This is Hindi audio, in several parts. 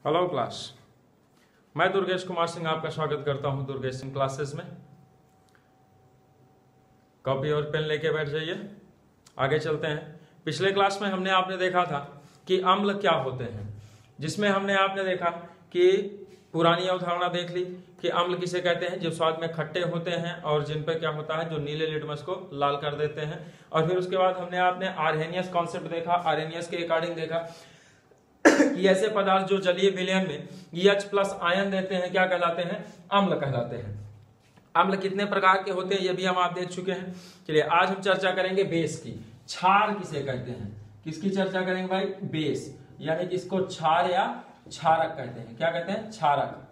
हेलो क्लास, मैं दुर्गेश कुमार सिंह आपका स्वागत करता हूं दुर्गेश सिंह क्लासेस में। कॉपी और पेन लेके बैठ जाइए, आगे चलते हैं। पिछले क्लास में हमने आपने देखा था कि अम्ल क्या होते हैं, जिसमें हमने आपने देखा कि पुरानी अवधारणा देख ली कि अम्ल किसे कहते हैं, जो स्वाद में खट्टे होते हैं और जिन पे क्या होता है, जो नीले लिटमस को लाल कर देते हैं। और फिर उसके बाद हमने आपने आर्हेनियस कॉन्सेप्ट देखा। आर्हेनियस के अकॉर्डिंग देखा कि ऐसे पदार्थ जो जलीय विलयन में EH+ आयन देते हैं क्या कहलाते हैं, अम्ल कहलाते हैं। अम्ल कितने प्रकार के होते हैं ये भी हम आप देख चुके हैं। चलिए आज हम चर्चा करेंगे बेस की। क्षार किसे कहते हैं, किसकी चर्चा करेंगे भाई, बेस, यानी कि इसको क्षार या क्षारक कहते हैं। क्या कहते हैं, क्षारक।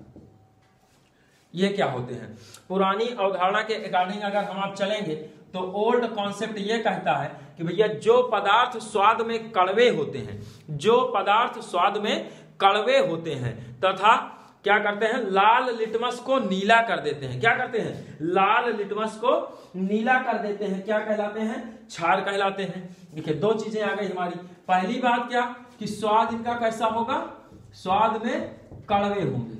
ये क्या होते हैं, पुरानी अवधारणा के अकॉर्डिंग अगर हम आप चलेंगे तो ओल्ड कॉन्सेप्ट ये कहता है कि भैया जो पदार्थ स्वाद में कड़वे होते हैं, जो पदार्थ स्वाद में कड़वे होते हैं तथा क्या करते हैं, लाल लिटमस को नीला कर देते हैं। क्या करते हैं, लाल लिटमस को नीला कर देते हैं, क्या कहलाते हैं, क्षार कहलाते हैं। देखिए दो चीजें आ गई हमारी। पहली बात क्या कि स्वाद इनका कैसा होगा, स्वाद में कड़वे होंगे,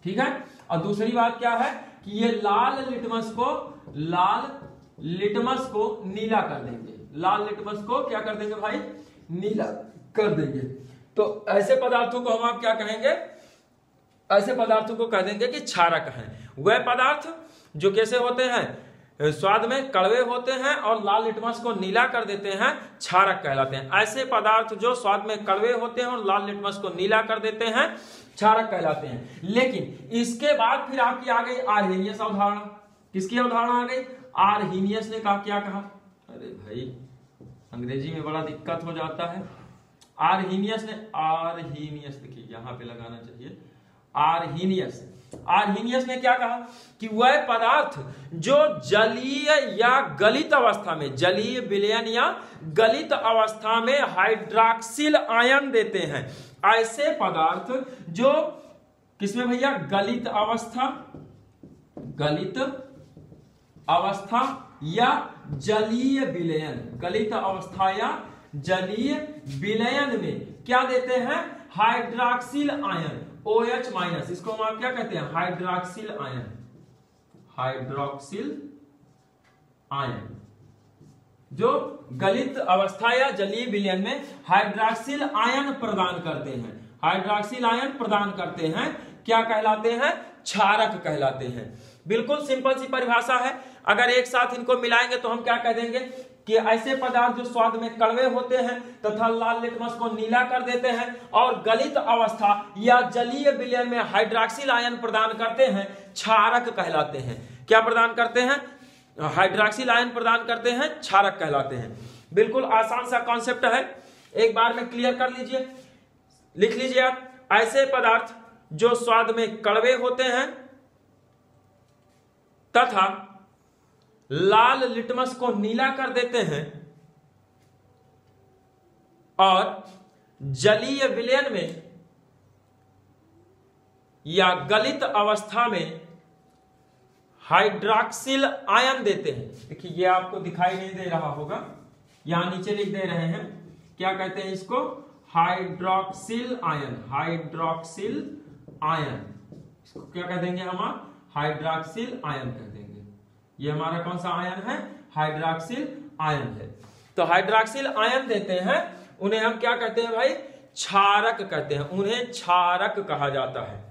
ठीक है। और दूसरी बात क्या है कि ये लाल लिटमस को नीला कर देंगे। लाल लिटमस को क्या कर देंगे भाई, नीला कर देंगे। तो ऐसे पदार्थों को हम आप क्या कहेंगे, ऐसे पदार्थों को कह देंगे कि क्षारक हैं। वह पदार्थ जो कैसे होते हैं, स्वाद में कड़वे होते हैं और लाल लिटमस को नीला कर देते हैं, क्षारक कहलाते हैं। ऐसे पदार्थ जो स्वाद में कड़वे होते हैं और लाल लिटमस को नीला कर देते हैं, क्षारक कहलाते हैं। लेकिन इसके बाद फिर आपकी आ गई आर्हेनियस अवधारणा। किसकी अवधारणा आ गई, आर्हेनियस ने कहा, क्या कहा, अरे भाई अंग्रेजी में बड़ा दिक्कत हो जाता है। आर्हेनियस देखिए यहां पे लगाना चाहिए, आर्हेनियस ने क्या कहा कि वह पदार्थ जो जलीय या गलित अवस्था में, जलीय विलयन या गलित अवस्था में हाइड्रॉक्सिल आयन देते हैं, ऐसे पदार्थ जो किसमें भैया, गलित अवस्था या जलीय विलयन, गलित अवस्था या जलीय विलयन में क्या देते हैं, हाइड्रॉक्सिल आयन, OH-, इसको हम आप क्या कहते हैं, हाइड्रॉक्सिल आयन। हाइड्रॉक्सिल आयन जो गलित अवस्था या जलीय विलयन में हाइड्रॉक्सिल आयन प्रदान करते हैं, हाइड्रॉक्सिल आयन प्रदान करते हैं, क्या कहलाते हैं, क्षारक कहलाते हैं। बिल्कुल सिंपल सी परिभाषा है। अगर एक साथ इनको मिलाएंगे तो हम क्या कह देंगे कि ऐसे पदार्थ जो स्वाद में कड़वे होते हैं तथा लाल लिटमस को नीला कर देते हैं और गलित अवस्था या जलीय विलयन में हाइड्रॉक्सिल आयन प्रदान करते हैं, क्षारक कहलाते हैं। क्या प्रदान करते हैं, हाइड्रॉक्सिल आयन प्रदान करते हैं, क्षारक कहलाते हैं। बिल्कुल आसान सा कॉन्सेप्ट है, एक बार में क्लियर कर लीजिए, लिख लीजिए आप। ऐसे पदार्थ जो स्वाद में कड़वे होते हैं तथा लाल लिटमस को नीला कर देते हैं और जलीय विलयन में या गलित अवस्था में हाइड्रॉक्सिल आयन देते हैं। देखिए ये आपको दिखाई नहीं दे रहा होगा, यहां नीचे लिख दे रहे हैं, क्या कहते हैं इसको, हाइड्रॉक्सिल आयन। हाइड्रॉक्सिल आयन, इसको क्या कह देंगे हम, हाइड्रॉक्सिल आयन कह देंगे। ये हमारा कौन सा आयन है, हाइड्रॉक्सिल आयन है। तो हाइड्रॉक्सिल आयन देते हैं, उन्हें हम क्या कहते हैं भाई, क्षारक कहते हैं, उन्हें क्षारक कहा जाता है।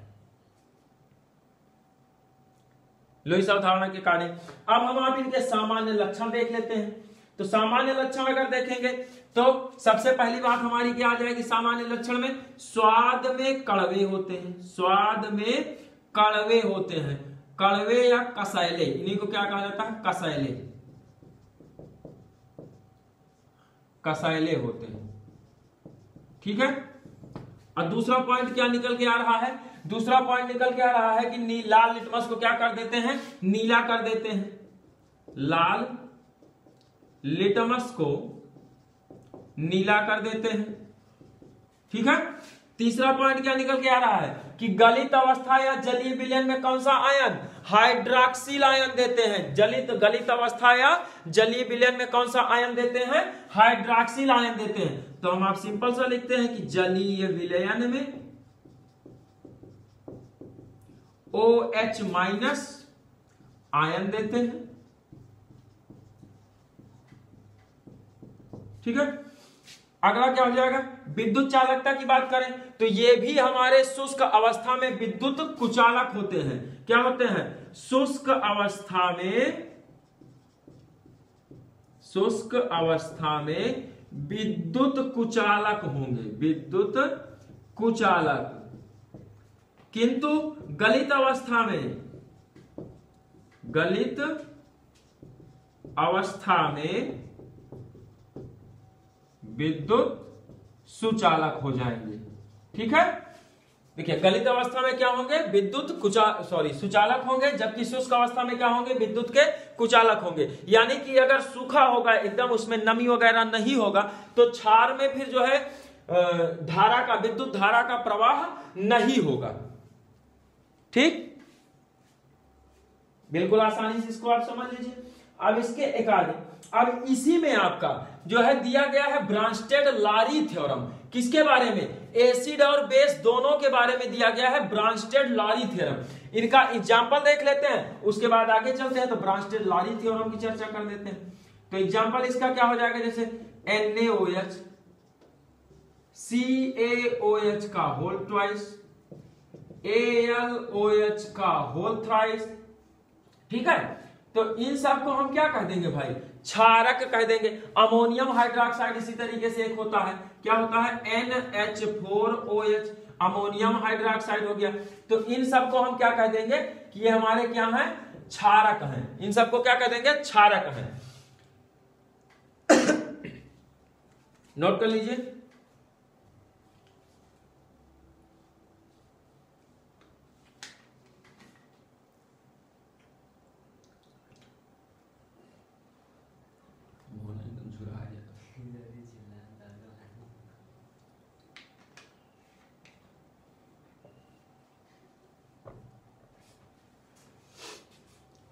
लो इस अवधारणा के कारण अब हम आप इनके सामान्य लक्षण देख लेते हैं। तो सामान्य लक्षण अगर देखेंगे तो सबसे पहली बात हमारी क्या आ जाएगी, सामान्य लक्षण में स्वाद में कड़वे होते हैं, स्वाद में कड़वे होते हैं, कड़वे या कसैले, इन्हीं को क्या कहा जाता है, कसैले, कसैले होते हैं, ठीक है। और दूसरा पॉइंट क्या निकल के आ रहा है, दूसरा पॉइंट निकल के आ रहा है कि लाल लिटमस को क्या कर देते हैं, नीला कर देते हैं, लाल लिटमस को नीला कर देते हैं, ठीक है। तीसरा पॉइंट क्या निकल के आ रहा है कि गलित अवस्था या जलीय विलयन में कौन सा आयन, हाइड्रॉक्सिल आयन देते हैं। गलित अवस्था या जलीय विलयन में कौन सा आयन देते हैं, हाइड्रॉक्सिल आयन देते हैं। तो हम आप सिंपल सा लिखते हैं कि जलीय विलयन में OH माइनस आयन देते हैं। ठीक है, अगला क्या हो जाएगा, विद्युत चालकता की बात करें तो ये भी हमारे शुष्क अवस्था में विद्युत कुचालक होते हैं। क्या होते हैं, शुष्क अवस्था में विद्युत कुचालक होंगे, विद्युत कुचालक। किंतु गलित अवस्था में विद्युत सुचालक हो जाएंगे। ठीक है, देखिए गलित अवस्था में क्या होंगे, विद्युत सुचालक होंगे, जबकि शुष्क अवस्था में क्या होंगे, विद्युत के कुचालक होंगे। यानी कि अगर सूखा होगा एकदम, उसमें नमी वगैरह नहीं होगा, तो क्षार में फिर जो है विद्युत धारा का प्रवाह नहीं होगा। ठीक, बिल्कुल आसानी से इसको आप समझ लीजिए। अब इसके एक आगे, अब इसी में आपका जो है दिया गया है ब्रांस्टेड-लारी थ्योरम। किसके बारे में, एसिड और बेस दोनों के बारे में दिया गया है ब्रांस्टेड-लारी थ्योरम। इनका एग्जांपल देख लेते हैं, उसके बाद आगे चलते हैं तो ब्रांस्टेड-लारी थ्योरम की चर्चा कर लेते हैं। तो एग्जांपल इसका क्या हो जाएगा, जैसे NaOH CaOH का होल ट्वाइस, AlOH का होल थ्राइस। ठीक है, तो इन सब को हम क्या कह देंगे भाई, क्षारक कह देंगे। अमोनियम हाइड्रोक्साइड इसी तरीके से एक होता है, क्या होता है, NH4OH, अमोनियम हाइड्रोक्साइड हो गया। तो इन सब को हम क्या कह देंगे कि ये हमारे क्या हैं, क्षारक हैं। इन सबको क्या कह देंगे, क्षारक हैं। नोट कर लीजिए।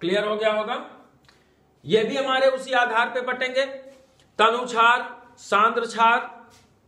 क्लियर हो गया होगा। ये भी हमारे उसी आधार पे बटेंगे, तनु क्षार, सांद्र क्षार,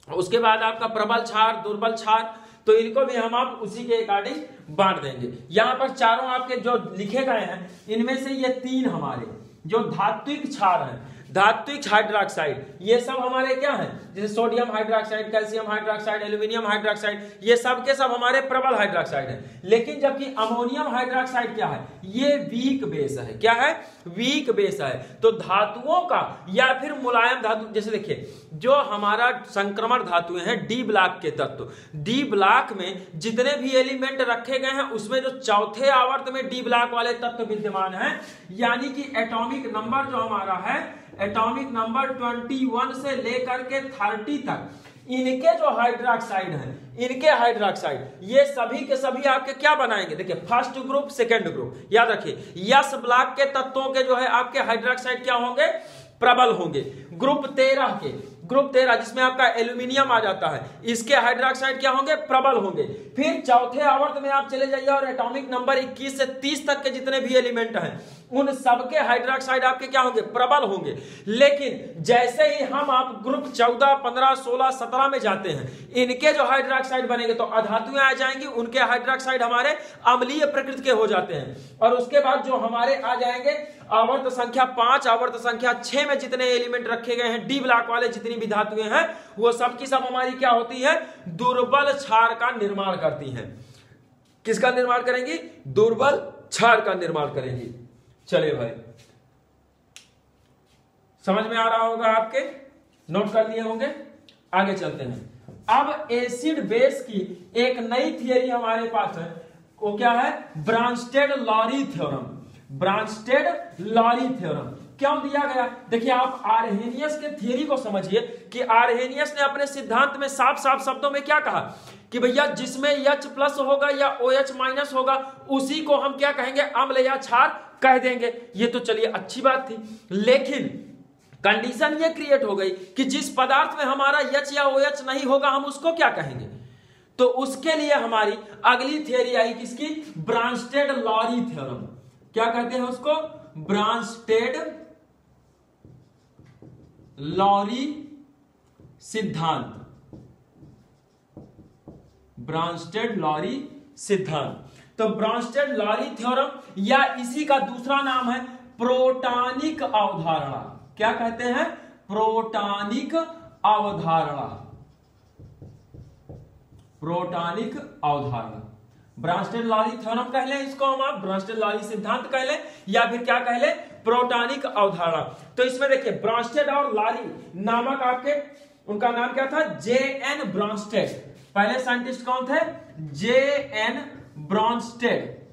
उसके बाद आपका प्रबल क्षार, दुर्बल क्षार। तो इनको भी हम आप उसी के अकॉर्डिंग बांट देंगे। यहां पर चारों आपके जो लिखे गए हैं, इनमें से ये तीन हमारे जो धात्विक क्षार हैं, धात्विक हाइड्रोक्साइड, ये सब हमारे क्या हैं, जैसे sodium hydroxide, calcium hydroxide, aluminium hydroxide, ये सब के सब हमारे प्रबल हाइड्रोक्साइड हैं। लेकिन जबकि अमोनियम हाइड्रोक्साइड क्या है, ये वीक बेस है। क्या है, वीक बेस है। तो धातुओं का या फिर मुलायम धातु, जैसे देखिए जो हमारा संक्रमण धातुएं हैं, डी ब्लॉक के तत्व, डी ब्लॉक में जितने भी एलिमेंट रखे गए हैं उसमें जो चौथे आवर्त में डी ब्लॉक वाले तत्व विद्यमान हैं, यानी कि एटॉमिक नंबर जो हमारा है, एटॉमिक नंबर 21 से लेकर के 30 तक, इनके जो हाइड्रोक्साइड हैं, इनके हाइड्रोक्साइड ये सभी के सभी आपके क्या बनाएंगे, देखिए फर्स्ट ग्रुप, सेकंड ग्रुप। याद रखिए यस ब्लॉक के तत्वों के जो है आपके हाइड्रोक्साइड क्या होंगे, प्रबल होंगे। ग्रुप 13 के, ग्रुप 13 जिसमें आपका एल्यूमिनियम आ जाता है, इसके हाइड्रोक्साइड क्या होंगे, प्रबल होंगे। फिर चौथे आवर्त में आप चले जाइए और एटॉमिक नंबर 21 से 30 तक के जितने भी एलिमेंट हैं, उन सबके हाइड्रोक्साइड आपके क्या होंगे, प्रबल होंगे। लेकिन जैसे ही हम आप ग्रुप 14, 15, 16, 17 में जाते हैं, इनके जो हाइड्रोक्साइड बनेंगे तो अधातुएं आ जाएंगी, उनके हाइड्रोक्साइड हमारे अम्लीय प्रकृति के हो जाते हैं। और उसके बाद जो हमारे आ जाएंगे आवर्त संख्या 5, आवर्त संख्या 6 में जितने एलिमेंट रखे गए हैं, डी ब्लॉक वाले जितनी भी धातुएं हैं, वो सब की सब हमारी क्या होती है, दुर्बल क्षार का निर्माण करती हैं। किसका निर्माण करेंगी, दुर्बल क्षार का निर्माण करेंगी। चलिए भाई, समझ में आ रहा होगा आपके, नोट कर लिए होंगे। आगे चलते हैं। अब एसिड बेस की एक नई थियरी हमारे पास है, वो क्या है, ब्रांस्टेड-लारी थ्योरम। ब्रांस्टेड-लारी थ्योरम क्यों दिया गया, देखिए आप आर्हेनियस के थियरी को समझिए कि आर्हेनियस ने अपने सिद्धांत में साफ साफ शब्दों में क्या कहा कि भैया जिसमें H+ होगा या OH- होगा उसी को हम क्या कहेंगे, अम्ल या क्षार कह देंगे। ये तो चलिए अच्छी बात थी, लेकिन कंडीशन ये क्रिएट हो गई कि जिस पदार्थ में हमारा H या OH नहीं होगा हम उसको क्या कहेंगे। तो उसके लिए हमारी अगली थियरी आई किसकी, ब्रांस्टेड-लारी थ्योरम। क्या कहते हैं उसको, ब्रांस्टेड-लारी सिद्धांत, ब्रॉन्स्टेड-लॉरी सिद्धांत। तो ब्रॉन्स्टेड-लॉरी थ्योरम या इसी का दूसरा नाम है प्रोटॉनिक अवधारणा। क्या कहते हैं? प्रोटॉनिक अवधारणा, प्रोटॉनिक अवधारणा। ब्रॉन्स्टेड-लॉरी थ्योरम कह लें इसको हम, आप ब्रॉन्स्टेड-लॉरी सिद्धांत कह लें या फिर क्या कह लें, प्रोटॉनिक अवधारणा। तो इसमें देखिए ब्रॉन्स्टेड और लॉरी नामक आपके, उनका नाम क्या था? जे.एन. ब्रॉन्स्टेड। पहले साइंटिस्ट कौन थे? जे.एन. Brønsted,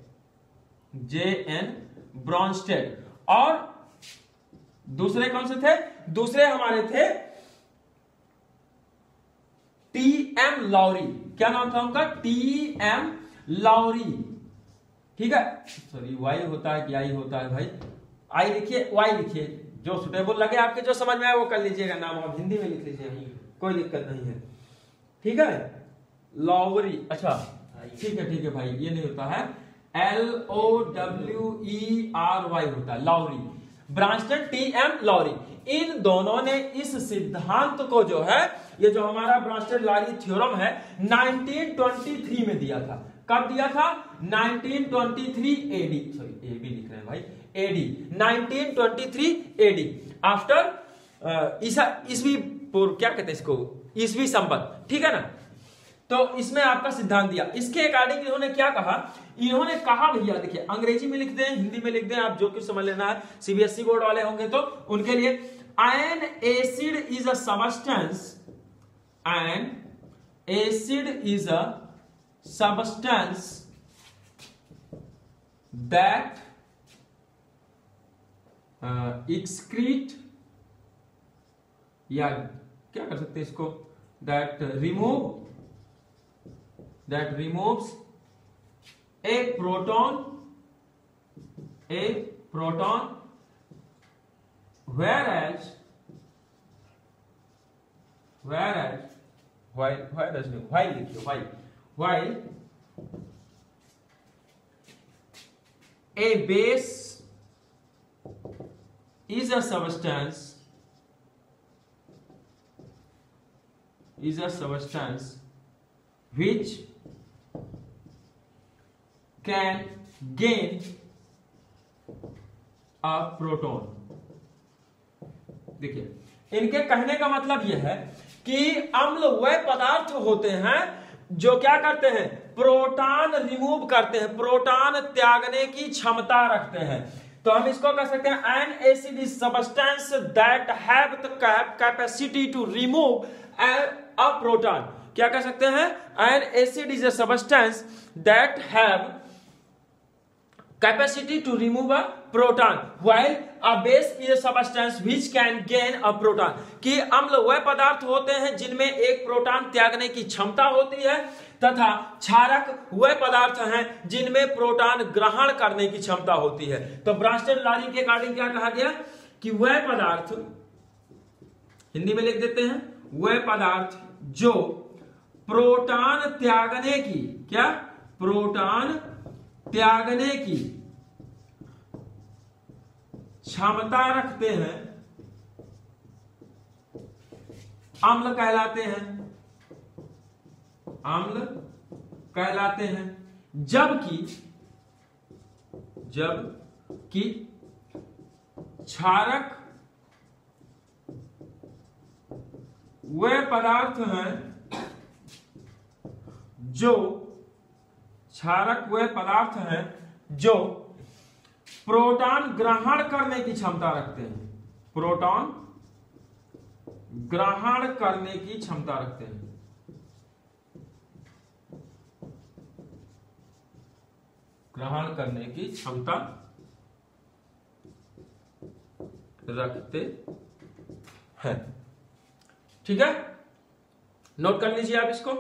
JN. ब्रॉन्स्टेड। और दूसरे कौन से थे? दूसरे हमारे थे टी.एम. लॉरी। क्या नाम था उनका? टी.एम. लॉरी। ठीक है, सॉरी वाई होता है कि आई होता है भाई? आई लिखिए, वाई लिखिए, जो सुटेबल लगे आपके, जो समझ में आए वो कर लीजिएगा। नाम आप हिंदी में लिख लीजिए, कोई दिक्कत नहीं है। ठीक है, लॉवरी। अच्छा ठीक है भाई, ये नहीं होता है, LOWERY होता है, लॉवरी। Bronsted, T M. लॉरी, इन दोनों ने इस सिद्धांत को जो है, ये जो हमारा ब्रॉन्स्टेड-लॉरी थ्योरम है, 1923 में दिया था। कब दिया था? 1923 एडी, सॉरी एबी लिख रहे हैं भाई, एडी, 1923 एडी, आफ्टर ईसवी पूर्व, क्या कहते हैं इसको, ईसवी संवत। ठीक है ना? तो इसमें आपका सिद्धांत दिया। इसके अकॉर्डिंग इन्होंने क्या कहा? इन्होंने कहा भैया देखिए, अंग्रेजी में लिख दें, हिंदी में लिख दें, आप जो कुछ समझ लेना है। सीबीएसई बोर्ड वाले होंगे तो उनके लिए, N acid is a substance, N acid is a substance that excrete, या क्या कर सकते हैं इसको, that removes a proton whereas while a base is a substance which can gain a proton। देखिए, इनके कहने का मतलब यह है कि अम्ल वह पदार्थ होते हैं जो क्या करते हैं? प्रोटॉन रिमूव करते हैं, प्रोटॉन त्यागने की क्षमता रखते हैं। तो हम इसको कह सकते हैं an acid is substance that have the capacity to remove a proton. क्या कह सकते हैं? An acid is a substance that have capacity to remove a proton while a base is a substance which can gain a proton. कि अम्ल वह पदार्थ होते हैं जिनमें एक प्रोटॉन त्यागने की क्षमता होती है, तथा क्षारक वह पदार्थ हैं जिनमें प्रोटॉन ग्रहण करने की क्षमता होती है। तो ब्रॉन्स्टेड-लॉरी के अकॉर्डिंग क्या कहा गया? कि वह पदार्थ, हिंदी में लिख देते हैं, वह पदार्थ जो प्रोटॉन त्यागने की, क्या? प्रोटॉन त्यागने की क्षमता रखते हैं, अम्ल कहलाते हैं, अम्ल कहलाते हैं। जबकि क्षारक वे पदार्थ हैं जो, क्षारक वे पदार्थ हैं जो प्रोटॉन ग्रहण करने की क्षमता रखते हैं, प्रोटॉन ग्रहण करने की क्षमता रखते हैं, ग्रहण करने की क्षमता रखते हैं। ठीक है, नोट कर लीजिए आप इसको।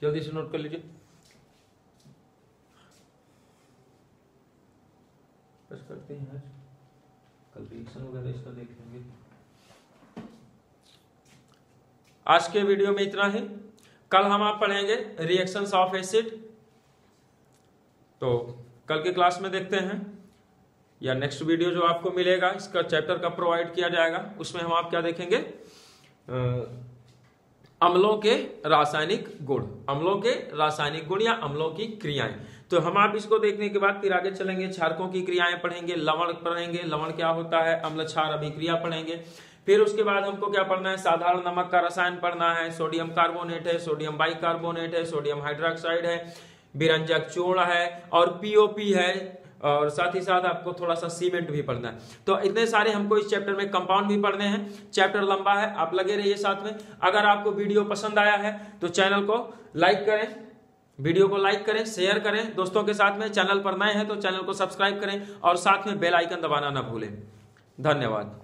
जल्दी से नोट कर लीजिए। बस करते हैं, कल रिएक्शन वगैरह इसका देख लेंगे। आज के वीडियो में इतना ही। कल हम आप पढ़ेंगे रिएक्शंस ऑफ एसिड। तो कल के क्लास में देखते हैं, या नेक्स्ट वीडियो जो आपको मिलेगा इसका चैप्टर का प्रोवाइड किया जाएगा, उसमें हम आप क्या देखेंगे, अम्लों के रासायनिक गुण, अम्लों के रासायनिक गुण या अम्लों की क्रियाएं। तो हम आप इसको देखने के बाद फिर आगे चलेंगे, क्षारकों की क्रियाएं पढ़ेंगे, लवण पढ़ेंगे, लवण क्या होता है, अम्ल क्षार अभिक्रिया पढ़ेंगे। फिर उसके बाद हमको क्या पढ़ना है, साधारण नमक का रसायन पढ़ना है, सोडियम कार्बोनेट है, सोडियम बाइकार्बोनेट है, सोडियम हाइड्रोक्साइड है, विरंजक चूर्ण है और पीओपी है, और साथ ही साथ आपको थोड़ा सा सीमेंट भी पढ़ना है। तो इतने सारे हमको इस चैप्टर में कंपाउंड भी पढ़ने हैं। चैप्टर लंबा है, आप लगे रहिए साथ में। अगर आपको वीडियो पसंद आया है तो चैनल को लाइक करें, वीडियो को लाइक करें, शेयर करें दोस्तों के साथ में। चैनल पर नए हैं तो चैनल को सब्सक्राइब करें और साथ में बेल आइकन दबाना ना भूलें। धन्यवाद।